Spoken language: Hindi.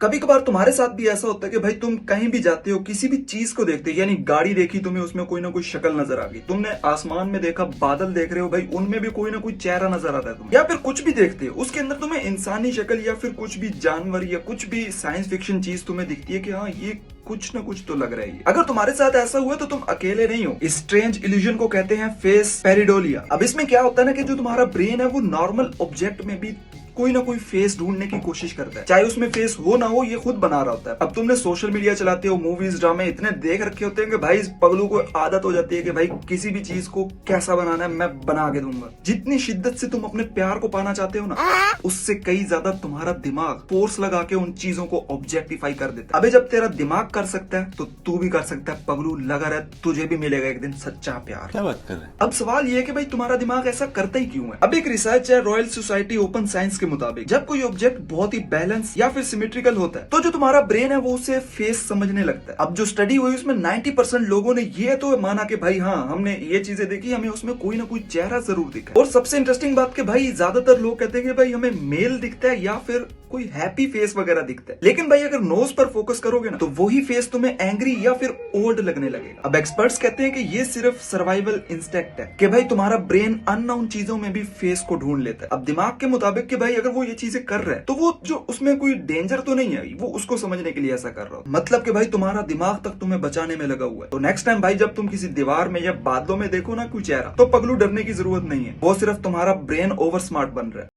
कभी कभार तुम्हारे साथ भी ऐसा होता है कि भाई तुम कहीं भी जाते हो, किसी भी चीज को देखते हो, यानी गाड़ी देखी, तुम्हें उसमें कोई ना कोई शक्ल नजर आ गई, तुमने आसमान में देखा, बादल देख रहे हो, भाई उनमें भी कोई ना कोई चेहरा नजर आ रहा है तुम्हें, या फिर कुछ भी देखते हो उसके अंदर तुम्हें इंसानी शक्ल या फिर कुछ भी जानवर या कुछ भी साइंस फिक्शन चीज तुम्हें दिखती है कि हाँ ये कुछ ना कुछ तो लग रहा है। अगर तुम्हारे साथ ऐसा हुआ तो तुम अकेले नहीं हो। स्ट्रेंज इल्यूजन को कहते हैं फेस पेरिडोलिया। अब इसमें क्या होता है ना कि जो तुम्हारा ब्रेन है वो नॉर्मल ऑब्जेक्ट में भी कोई ना कोई फेस ढूंढने की कोशिश करता है, चाहे उसमें फेस हो ना हो, ये खुद बना रहा होता है। अब तुमने सोशल मीडिया चलाते हो, मूवीज ड्रामे इतने देख रखे होते हैं कि भाई इस पगलू को आदत हो जाती है कि भाई किसी भी चीज को कैसा बनाना है मैं बना के दूंगा। जितनी शिद्दत से तुम अपने प्यार को पाना चाहते हो ना, उससे कई ज्यादा तुम्हारा दिमाग फोर्स लगा के उन चीजों को ऑब्जेक्टिफाई कर देता है। अबे जब तेरा दिमाग कर सकता है तो तू भी कर सकता है पगलू, लगा रहा तुझे भी मिलेगा एक दिन सच्चा प्यार। क्या बात कर रहे हैं? अब सवाल ये है कि भाई तुम्हारा दिमाग ऐसा करता ही क्यों है। अब एक रिसर्च है रॉयल सोसाइटी ओपन साइंस के मुताबिक, जब कोई ऑब्जेक्ट बहुत ही बैलेंस या फिर सिमेट्रिकल होता है तो जो तुम्हारा ब्रेन है वो उसे फेस समझने लगता है। अब जो स्टडी हुई उसमें 90% लोगों ने ये तो माना कि भाई हाँ हमने ये चीजें देखी, हमें उसमें कोई ना कोई चेहरा जरूर दिखा। और सबसे इंटरेस्टिंग बात कि भाई ज्यादातर लोग कहते हैं कि भाई हमें मेल दिखता है या फिर कोई हैप्पी फेस वगैरह दिखता है, लेकिन भाई अगर नोज पर फोकस करोगे ना तो वही फेस तुम्हें एंग्री या फिर ओल्ड लगने लगेगा। अब एक्सपर्ट्स कहते हैं कि ये सिर्फ सर्वाइवल इंस्टिंक्ट है कि भाई तुम्हारा ब्रेन अननोन चीजों में भी फेस को ढूंढ लेता है। अब दिमाग के मुताबिक कि भाई अगर वो ये चीजें कर रहा है तो वो जो उसमें कोई डेंजर तो नहीं है, वो उसको समझने के लिए ऐसा कर रहा हो, मतलब कि भाई तुम्हारा दिमाग तक तुम्हें बचाने में लगा हुआ है। तो नेक्स्ट टाइम भाई जब तुम किसी दीवार में या बादलों में देखो ना कोई चेहरा, तो पगलू डरने की जरूरत नहीं है, वो सिर्फ तुम्हारा ब्रेन ओवर स्मार्ट बन रहा है।